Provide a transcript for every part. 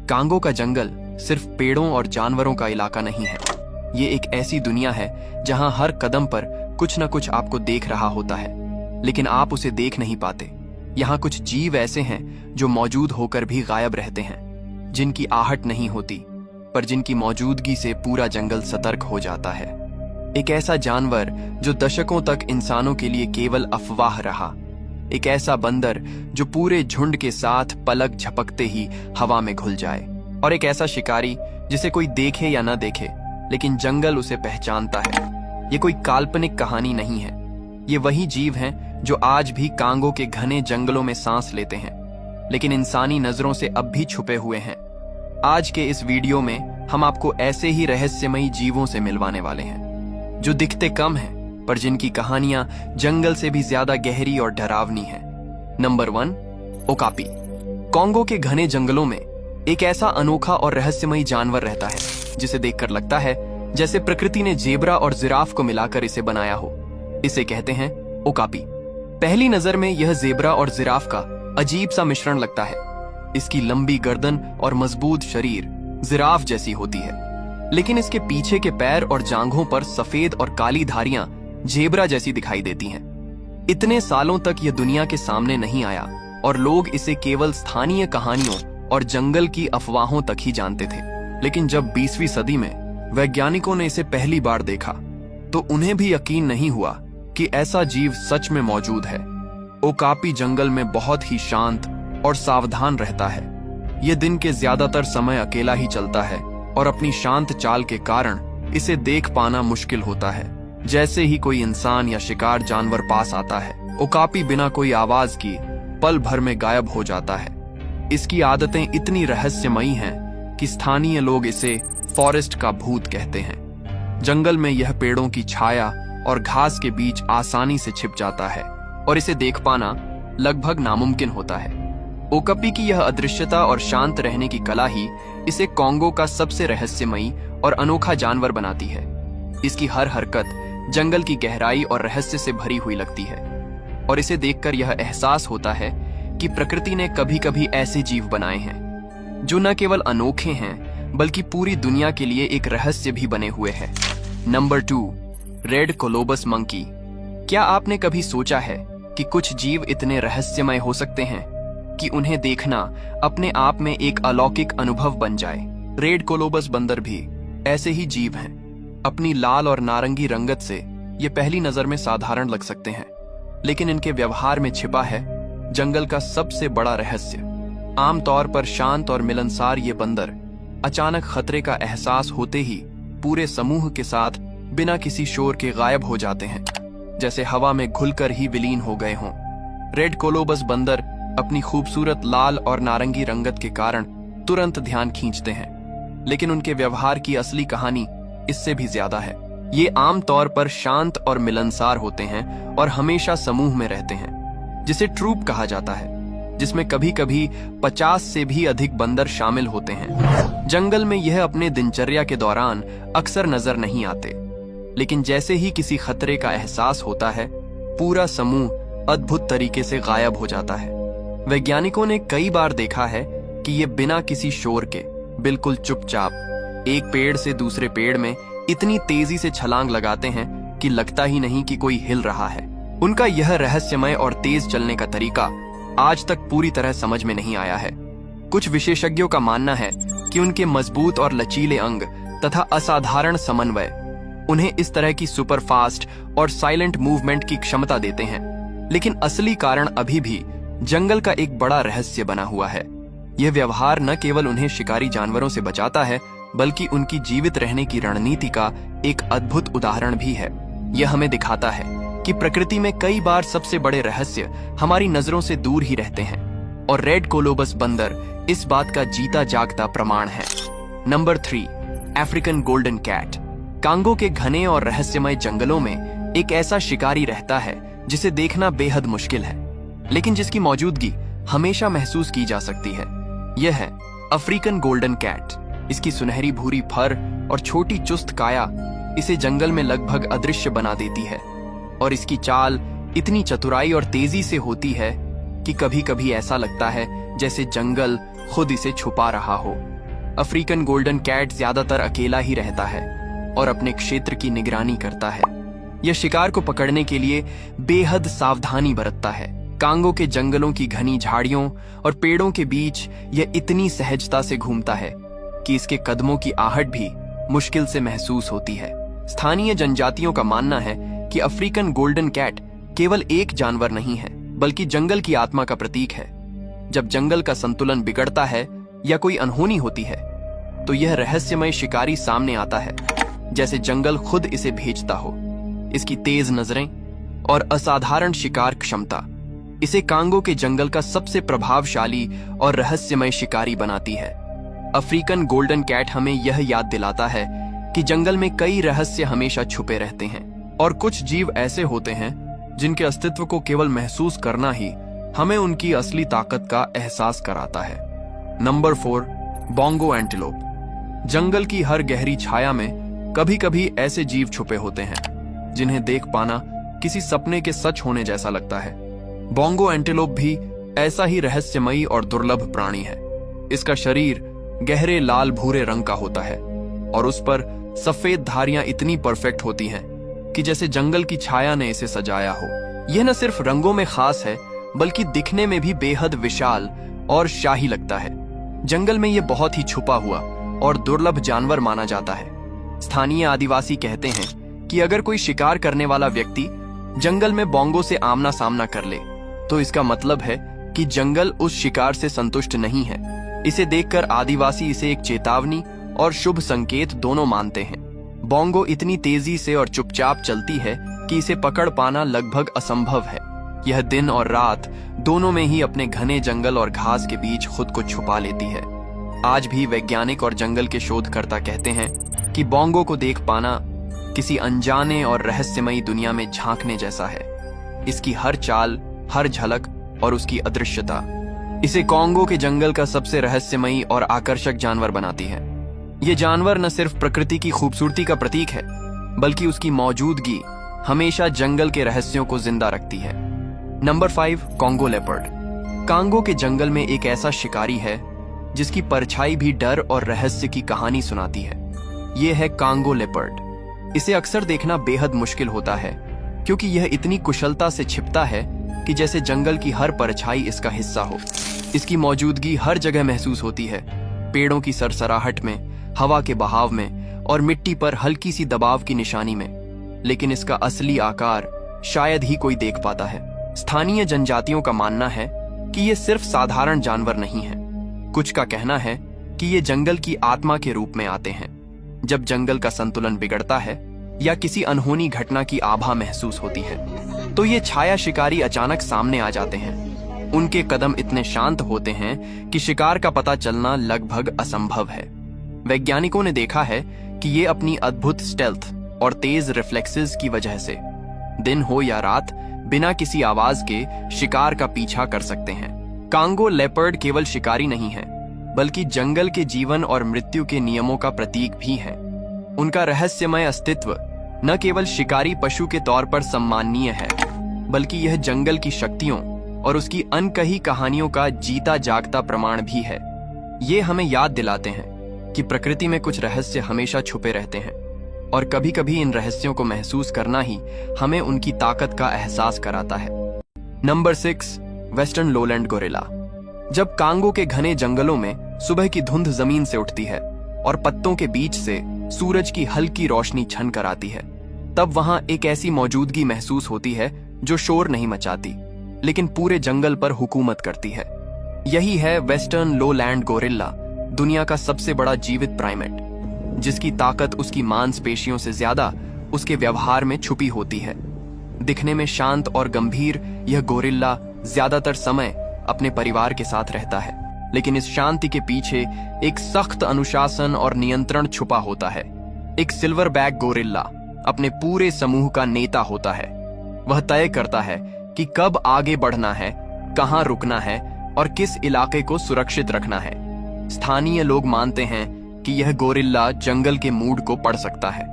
Congo का जंगल सिर्फ पेड़ों और जानवरों का इलाका नहीं है। ये एक ऐसी दुनिया है जहां हर कदम पर कुछ न कुछ आपको देख रहा होता है, लेकिन आप उसे देख नहीं पाते। यहाँ कुछ जीव ऐसे हैं जो मौजूद होकर भी गायब रहते हैं, जिनकी आहट नहीं होती, पर जिनकी मौजूदगी से पूरा जंगल सतर्क हो जाता है। एक ऐसा जानवर जो दशकों तक इंसानों के लिए केवल अफवाह रहा, एक ऐसा बंदर जो पूरे झुंड के साथ पलक झपकते ही हवा में घुल जाए, और एक ऐसा शिकारी जिसे कोई देखे या न देखे लेकिन जंगल उसे पहचानता है। ये कोई काल्पनिक कहानी नहीं है, ये वही जीव हैं जो आज भी कांगो के घने जंगलों में सांस लेते हैं, लेकिन इंसानी नजरों से अब भी छुपे हुए हैं। आज के इस वीडियो में हम आपको ऐसे ही रहस्यमयी जीवों से मिलवाने वाले हैं जो दिखते कम हैं पर जिनकी कहानियां जंगल से भी ज्यादा गहरी और डरावनी है। Number 1, okapi. कांगो के घने जंगलों में एक ऐसा अनोखा और रहस्यमयी जानवर रहता है जिसे देखकर लगता है जैसे प्रकृति ने जेब्रा और जिराफ को मिलाकर इसे बनाया हो। इसे कहते हैं ओकापी। पहली नजर में यह जेब्रा और जिराफ का अजीब सा मिश्रण लगता है। इसकी लंबी गर्दन और मजबूत शरीर जिराफ जैसी होती है, लेकिन इसके पीछे के पैर और जांघों पर सफेद और काली धारियां जेब्रा जैसी दिखाई देती हैं। इतने सालों तक यह दुनिया के सामने नहीं आया और लोग इसे केवल स्थानीय कहानियों और जंगल की अफवाहों तक ही जानते थे। लेकिन जब 20वीं सदी में वैज्ञानिकों ने इसे पहली बार देखा तो उन्हें भी यकीन नहीं हुआ कि ऐसा जीव सच में मौजूद है। ओकापी जंगल में बहुत ही शांत और सावधान रहता है। यह दिन के ज्यादातर समय अकेला ही चलता है और अपनी शांत चाल के कारण इसे देख पाना मुश्किल होता है। जैसे ही कोई इंसान या शिकार जानवर पास आता है, ओकापी बिना कोई आवाज की पल भर में गायब हो जाता है। इसकी आदतें इतनी रहस्यमयी हैं कि स्थानीय लोग इसे फॉरेस्ट का भूत कहते हैं। जंगल में यह पेड़ों की छाया और घास के बीच आसानी से छिप जाता है और इसे देख पाना लगभग नामुमकिन होता है। ओकापी की यह अदृश्यता और शांत रहने की कला ही इसे कांगो का सबसे रहस्यमयी और अनोखा जानवर बनाती है। इसकी हर हरकत जंगल की गहराई और रहस्य से भरी हुई लगती है, और इसे देखकर यह एहसास होता है कि प्रकृति ने कभी कभी ऐसे जीव बनाए हैं जो न केवल अनोखे हैं बल्कि पूरी दुनिया के लिए एक रहस्य भी बने हुए हैं। Number 2, red colobus monkey. क्या आपने कभी सोचा है कि कुछ जीव इतने रहस्यमय हो सकते हैं कि उन्हें देखना अपने आप में एक अलौकिक अनुभव बन जाए? रेड कोलोबस बंदर भी ऐसे ही जीव हैं। अपनी लाल और नारंगी रंगत से ये पहली नजर में साधारण लग सकते हैं, लेकिन इनके व्यवहार में छिपा है जंगल का सबसे बड़ा रहस्य। आमतौर पर शांत और मिलनसार ये बंदर अचानक खतरे का एहसास होते ही पूरे समूह के साथ बिना किसी शोर के गायब हो जाते हैं, जैसे हवा में घुलकर ही विलीन हो गए हों। रेड कोलोबस बंदर अपनी खूबसूरत लाल और नारंगी रंगत के कारण तुरंत ध्यान खींचते हैं, लेकिन उनके व्यवहार की असली कहानी इससे भी ज्यादा है। ये आमतौर पर शांत और मिलनसार होते हैं और हमेशा समूह में रहते हैं, जिसे ट्रूप कहा जाता है, जिसमें कभी कभी 50 से भी अधिक बंदर शामिल होते हैं। जंगल में यह अपने दिनचर्या के दौरान अक्सर नजर नहीं आते, लेकिन जैसे ही किसी खतरे का एहसास होता है, पूरा समूह अद्भुत तरीके से गायब हो जाता है। वैज्ञानिकों ने कई बार देखा है कि ये बिना किसी शोर के बिल्कुल चुपचाप एक पेड़ से दूसरे पेड़ में इतनी तेजी से छलांग लगाते हैं कि लगता ही नहीं कि कोई हिल रहा है। उनका यह रहस्यमय और तेज चलने का तरीका आज तक पूरी तरह समझ में नहीं आया है। कुछ विशेषज्ञों का मानना है कि उनके मजबूत और लचीले अंग तथा असाधारण समन्वय उन्हें इस तरह की सुपरफास्ट और साइलेंट मूवमेंट की क्षमता देते हैं, लेकिन असली कारण अभी भी जंगल का एक बड़ा रहस्य बना हुआ है। यह व्यवहार न केवल उन्हें शिकारी जानवरों से बचाता है, बल्कि उनकी जीवित रहने की रणनीति का एक अद्भुत उदाहरण भी है। यह हमें दिखाता है कि प्रकृति में कई बार सबसे बड़े रहस्य हमारी नजरों से दूर ही रहते हैं, और रेड कोलोबस बंदर इस बात का जीता जागता प्रमाण है। Number 3, African golden cat. Congo के घने और रहस्यमय जंगलों में एक ऐसा शिकारी रहता है जिसे देखना बेहद मुश्किल है, लेकिन जिसकी मौजूदगी हमेशा महसूस की जा सकती है। यह है अफ्रीकन गोल्डन कैट। इसकी सुनहरी भूरी फर और छोटी चुस्त काया इसे जंगल में लगभग अदृश्य बना देती है, और इसकी चाल इतनी चतुराई और तेजी से होती है कि कभी कभी ऐसा लगता है जैसे जंगल खुद इसे छुपा रहा हो। अफ्रीकन गोल्डन कैट ज्यादातर अकेला ही रहता है और अपने क्षेत्र की निगरानी करता है। यह शिकार को पकड़ने के लिए बेहद सावधानी बरतता है। कांगो के जंगलों की घनी झाड़ियों और पेड़ों के बीच यह इतनी सहजता से घूमता है कि इसके कदमों की आहट भी मुश्किल से महसूस होती है। स्थानीय जनजातियों का मानना है कि अफ्रीकन गोल्डन कैट केवल एक जानवर नहीं है, बल्कि जंगल की आत्मा का प्रतीक है। जब जंगल का संतुलन बिगड़ता है या कोई अनहोनी होती है, तो यह रहस्यमय शिकारी सामने आता है, जैसे जंगल खुद इसे भेजता हो। इसकी तेज नजरें और असाधारण शिकार क्षमता इसे कांगो के जंगल का सबसे प्रभावशाली और रहस्यमय शिकारी बनाती है। अफ्रीकन गोल्डन कैट हमें यह याद दिलाता है कि जंगल में कई रहस्य हमेशा छुपे रहते हैं और कुछ जीव ऐसे होते हैं जिनके अस्तित्व को केवल महसूस करना ही हमें उनकी असली ताकत का एहसास कराता है। Number 4, bongo antelope. जंगल की हर गहरी छाया में कभी कभी ऐसे जीव छुपे होते हैं जिन्हें देख पाना किसी सपने के सच होने जैसा लगता है। बोंगो एंटीलोप भी ऐसा ही रहस्यमयी और दुर्लभ प्राणी है। इसका शरीर गहरे लाल भूरे रंग का होता है और उस पर सफेद धारियां इतनी परफेक्ट होती हैं कि जैसे जंगल की छाया ने इसे सजाया हो। यह न सिर्फ रंगों में खास है, बल्कि दिखने में भी बेहद विशाल और शाही लगता है। जंगल में यह बहुत ही छुपा हुआ और दुर्लभ जानवर माना जाता है। स्थानीय आदिवासी कहते हैं कि अगर कोई शिकार करने वाला व्यक्ति जंगल में बोंगो से आमना सामना कर ले, तो इसका मतलब है कि जंगल उस शिकार से संतुष्ट नहीं है। इसे देखकर आदिवासी इसे एक चेतावनी और शुभ संकेत दोनों मानते हैं। बोंगो इतनी तेजी से और चुपचाप चलती है कि इसे पकड़ पाना लगभग असंभव है। यह दिन और रात दोनों में ही अपने घने जंगल और घास के बीच खुद को छुपा लेती है। आज भी वैज्ञानिक और जंगल के शोधकर्ता कहते हैं कि बोंगो को देख पाना किसी अनजाने और रहस्यमयी दुनिया में झांकने जैसा है। इसकी हर चाल, हर झलक और उसकी अदृश्यता इसे कांगो के जंगल का सबसे रहस्यमयी और आकर्षक जानवर बनाती है। ये जानवर न सिर्फ प्रकृति की खूबसूरती का प्रतीक है, बल्कि उसकी मौजूदगी हमेशा जंगल के रहस्यों को जिंदा रखती है। Number 5, Congo leopard. कांगो के जंगल में एक ऐसा शिकारी है जिसकी परछाई भी डर और रहस्य की कहानी सुनाती है। यह है कांगो लेपर्ड। इसे अक्सर देखना बेहद मुश्किल होता है, क्योंकि यह इतनी कुशलता से छिपता है कि जैसे जंगल की हर परछाई इसका हिस्सा हो। इसकी मौजूदगी हर जगह महसूस होती है, पेड़ों की सरसराहट में, हवा के बहाव में और मिट्टी पर हल्की सी दबाव की निशानी में। लेकिन इसका असली आकार शायद ही कोई देख पाता है। स्थानीय जनजातियों का मानना है कि ये सिर्फ साधारण जानवर नहीं है। कुछ का कहना है कि ये जंगल की आत्मा के रूप में आते हैं। जब जंगल का संतुलन बिगड़ता है या किसी अनहोनी घटना की आभा महसूस होती है, तो ये छाया शिकारी अचानक सामने आ जाते हैं। उनके कदम इतने शांत होते हैं कि शिकार का पता चलना लगभग असंभव है। वैज्ञानिकों ने देखा है कि ये अपनी अद्भुत स्टेल्थ और तेज रिफ्लेक्सेस की वजह से दिन हो या रात बिना किसी आवाज के शिकार का पीछा कर सकते हैं। कांगो लेपर्ड केवल शिकारी नहीं है, बल्कि जंगल के जीवन और मृत्यु के नियमों का प्रतीक भी है। उनका रहस्यमय अस्तित्व न केवल शिकारी पशु के तौर पर सम्माननीय है, बल्कि यह जंगल की शक्तियों और उसकी अनकही कहानियों का जीता जागता प्रमाण भी है। ये हमें याद दिलाते हैं कि प्रकृति में कुछ रहस्य हमेशा छुपे रहते हैं और कभी कभी इन रहस्यों को महसूस करना ही हमें उनकी ताकत का एहसास कराता है। Number 6, western lowland gorilla. जब कांगो के घने जंगलों में सुबह की धुंध जमीन से उठती है और पत्तों के बीच से सूरज की हल्की रोशनी छन कर आती है, तब वहां एक ऐसी मौजूदगी महसूस होती है जो शोर नहीं मचाती, लेकिन पूरे जंगल पर हुकूमत करती है। यही है वेस्टर्न लोलैंड गोरिल्ला, दुनिया का सबसे बड़ा जीवित प्राइमेट, जिसकी ताकत उसकी मांसपेशियों से ज्यादा उसके व्यवहार में छुपी होती है। दिखने में शांत और गंभीर, यह गोरिल्ला ज्यादातर समय अपने परिवार के साथ रहता है, लेकिन इस शांति के पीछे एक सख्त अनुशासन और नियंत्रण छुपा होता है। एक सिल्वरबैक गोरिल्ला अपने पूरे समूह का नेता होता है। वह तय करता है कि कब आगे बढ़ना है, कहां रुकना है और किस इलाके को सुरक्षित रखना है। स्थानीय लोग मानते हैं कि यह गोरिल्ला जंगल के मूड को पढ़ सकता है।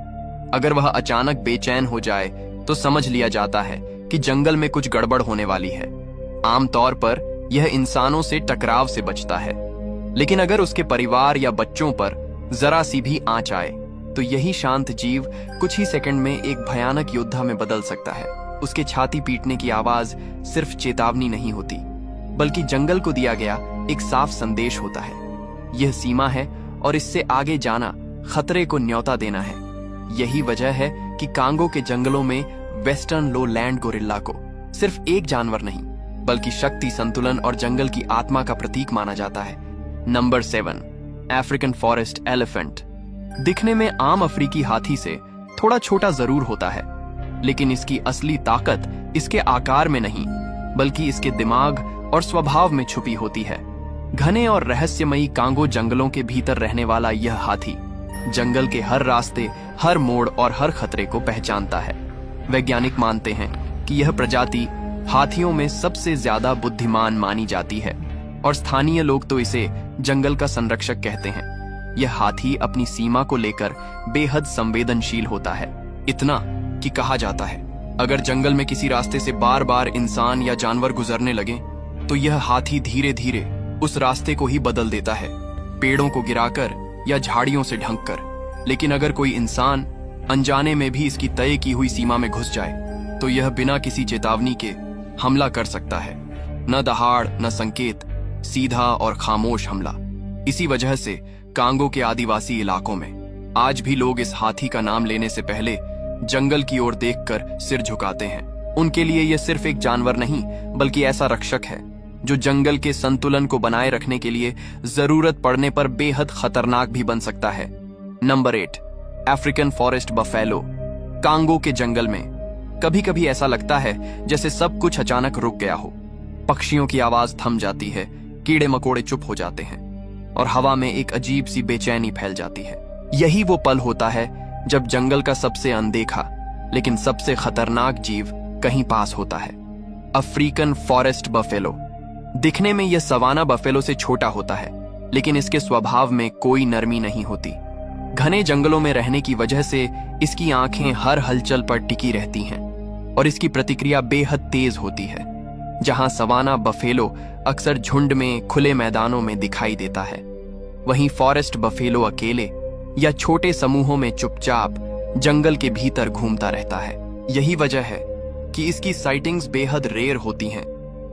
अगर वह अचानक बेचैन हो जाए तो समझ लिया जाता है कि जंगल में कुछ गड़बड़ होने वाली है। आमतौर पर यह इंसानों से टकराव से बचता है, लेकिन अगर उसके परिवार या बच्चों पर जरा सी भी आंच आए तो यही शांत जीव कुछ ही सेकंड में एक भयानक योद्धा में बदल सकता है। उसके छाती पीटने की आवाज सिर्फ चेतावनी नहीं होती, बल्कि जंगल को दिया गया एक साफ संदेश होता है। यह सीमा है और इससे आगे जाना खतरे को न्योता देना है। यही वजह है कि कांगो के जंगलों में वेस्टर्न लोलैंड गोरिल्ला को सिर्फ एक जानवर नहीं, बल्कि शक्ति, संतुलन और जंगल की आत्मा का प्रतीक माना जाता है। Number 7, African forest elephant. दिखने में आम अफ्रीकी हाथी से थोड़ा छोटा जरूर होता है, लेकिन इसकी असली ताकत इसके आकार में नहीं, बल्कि इसके दिमाग और स्वभाव में छुपी होती है। घने और रहस्यमयी कांगो जंगलों के भीतर रहने वाला यह हाथी जंगल के हर रास्ते, हर मोड़ और हर खतरे को पहचानता है। वैज्ञानिक मानते हैं कि यह प्रजाति हाथियों में सबसे ज्यादा बुद्धिमान मानी जाती है और स्थानीय लोग तो इसे जंगल का संरक्षक कहते हैं। यह हाथी अपनी सीमा को लेकर बेहद संवेदनशील होता है, इतना कि कहा जाता है अगर जंगल में किसी रास्ते से बार बार इंसान या जानवर गुजरने लगे तो यह हाथी धीरे धीरे उस रास्ते को ही बदल देता है, पेड़ों को गिराकर या झाड़ियों से ढंककर। लेकिन अगर कोई इंसान अनजाने में भी इसकी तय की हुई सीमा में घुस जाए तो यह बिना किसी चेतावनी के हमला कर सकता है। न दहाड़ न संकेत, सीधा और खामोश हमला। इसी वजह से कांगो के आदिवासी इलाकों में आज भी लोग इस हाथी का नाम लेने से पहले जंगल की ओर देखकर सिर झुकाते हैं। उनके लिए यह सिर्फ एक जानवर नहीं, बल्कि ऐसा रक्षक है जो जंगल के संतुलन को बनाए रखने के लिए जरूरत पड़ने पर बेहद खतरनाक भी बन सकता है। Number 8, African forest buffalo. Congo के जंगल में कभी कभी ऐसा लगता है जैसे सब कुछ अचानक रुक गया हो। पक्षियों की आवाज थम जाती है, कीड़े मकोड़े चुप हो जाते हैं और हवा में एक अजीब सी बेचैनी फैल जाती है। यही वो पल होता है जब जंगल का सबसे अनदेखा लेकिन सबसे खतरनाक जीव कहीं पास होता है। African forest buffalo. दिखने में यह सवाना बफेलो से छोटा होता है, लेकिन इसके स्वभाव में कोई नरमी नहीं होती। घने जंगलों में रहने की वजह से इसकी आंखें हर हलचल पर टिकी रहती हैं और इसकी प्रतिक्रिया बेहद तेज होती है। जहां सवाना बफेलो अक्सर झुंड में खुले मैदानों में दिखाई देता है, वहीं फॉरेस्ट बफेलो अकेले या छोटे समूहों में चुपचाप जंगल के भीतर घूमता रहता है। यही वजह है कि इसकी साइटिंग्स बेहद रेयर होती हैं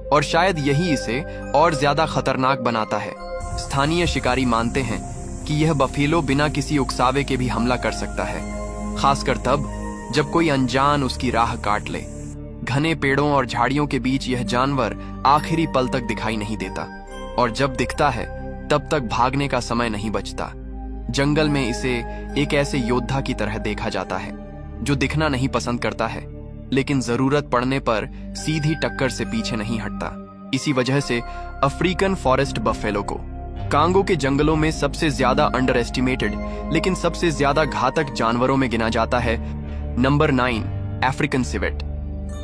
और शायद यही इसे और ज्यादा खतरनाक बनाता है। स्थानीय शिकारी मानते हैं कि यह बफेलो बिना किसी उकसावे के भी हमला कर सकता है, खासकर तब जब कोई अनजान उसकी राह काट ले। घने पेड़ों और झाड़ियों के बीच यह जानवर आखिरी पल तक दिखाई नहीं देता और जब दिखता है तब तक भागने का समय नहीं बचता। जंगल में इसे एक ऐसे योद्धा की तरह देखा जाता है जो दिखना नहीं पसंद करता है, लेकिन जरूरत पड़ने पर सीधी टक्कर से पीछे नहीं हटता। इसी वजह से अफ्रीकन फॉरेस्ट बफेलो को कांगो के जंगलों में सबसे ज्यादा अंडर एस्टिमेटेड लेकिन सबसे ज्यादा घातक जानवरों में गिना जाता है। Number 9, African civet.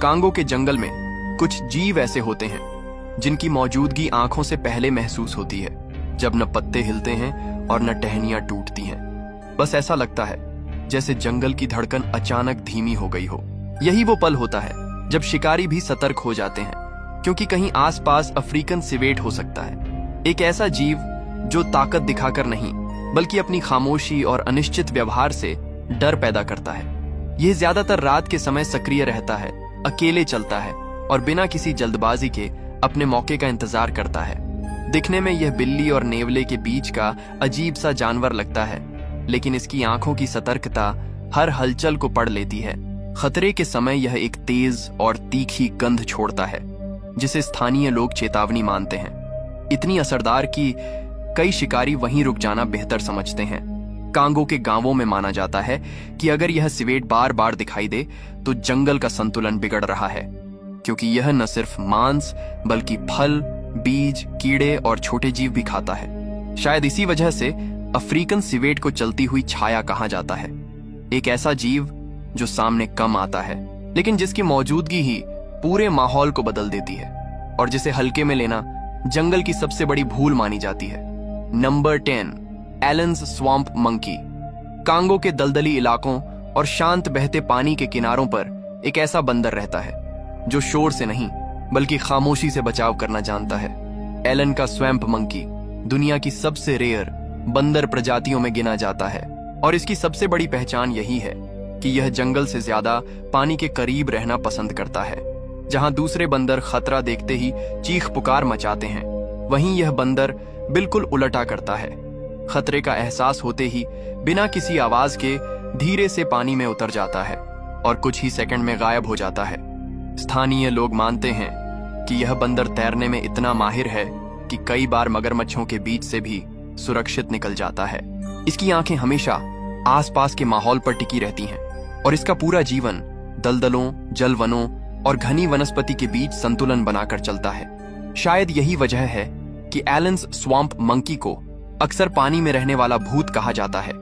कांगो के जंगल में कुछ जीव ऐसे होते हैं जिनकी मौजूदगी आंखों से पहले महसूस होती है, जब न पत्ते हिलते हैं और न टहनियां टूटती हैं। बस ऐसा लगता है जैसे जंगल की धड़कन अचानक धीमी हो गई हो। यही वो पल होता है जब शिकारी भी सतर्क हो जाते हैं, क्योंकि कहीं आसपास अफ्रीकन सिवेट हो सकता है। एक ऐसा जीव जो ताकत दिखाकर नहीं, बल्कि अपनी खामोशी और अनिश्चित व्यवहार से डर पैदा करता है। यह ज्यादातर रात के समय सक्रिय रहता है, अकेले चलता है और बिना किसी जल्दबाजी के अपने मौके का इंतजार करता है। दिखने में यह बिल्ली और नेवले के बीच का अजीब सा जानवर लगता है, लेकिन इसकी आंखों की सतर्कता हर हलचल को पढ़ लेती है। खतरे के समय यह एक तेज और तीखी गंध छोड़ता है, जिसे स्थानीय लोग चेतावनी मानते हैं। इतनी असरदार कि कई शिकारी वहीं रुक जाना बेहतर समझते हैं। कांगो के गांवों में माना जाता है कि अगर यह सिवेट बार बार दिखाई दे तो जंगल का संतुलन बिगड़ रहा है, क्योंकि यह न सिर्फ मांस बल्कि फल, बीज, कीड़े और छोटे जीव भी खाता है। शायद इसी वजह से अफ्रीकन सिवेट को चलती हुई छाया कहा जाता है। एक ऐसा जीव जो सामने कम आता है, लेकिन जिसकी मौजूदगी ही पूरे माहौल को बदल देती है और जिसे हल्के में लेना जंगल की सबसे बड़ी भूल मानी जाती है। Number 10, Allen's swamp monkey. Congo के दलदली इलाकों और शांत बहते पानी के किनारों पर एक ऐसा बंदर रहता है जो शोर से नहीं बल्कि खामोशी से बचाव करना जानता है। एलन का स्वैम्प मंकी दुनिया की सबसे रेयर बंदर प्रजातियों में गिना जाता है और इसकी सबसे बड़ी पहचान यही है कि यह जंगल से ज्यादा पानी के करीब रहना पसंद करता है। जहां दूसरे बंदर खतरा देखते ही चीख पुकार मचाते हैं, वहीं यह बंदर बिल्कुल उलटा करता है। खतरे का एहसास होते ही बिना किसी आवाज के धीरे से पानी में उतर जाता है और कुछ ही सेकंड में गायब हो जाता है। स्थानीय लोग मानते हैं कि यह बंदर तैरने में इतना माहिर है कि कई बार मगरमच्छों के बीच से भी सुरक्षित निकल जाता है। इसकी आंखें हमेशा आसपास के माहौल पर टिकी रहती हैं और इसका पूरा जीवन दलदलों, जलवनों और घनी वनस्पति के बीच संतुलन बनाकर चलता है। शायद यही वजह है कि एलन्स स्वैम्प मंकी को अक्सर पानी में रहने वाला भूत कहा जाता है।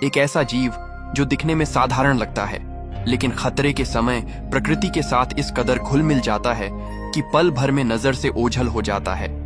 एक ऐसा जीव जो दिखने में साधारण लगता है, लेकिन खतरे के समय प्रकृति के साथ इस कदर घुल मिल जाता है कि पल भर में नजर से ओझल हो जाता है।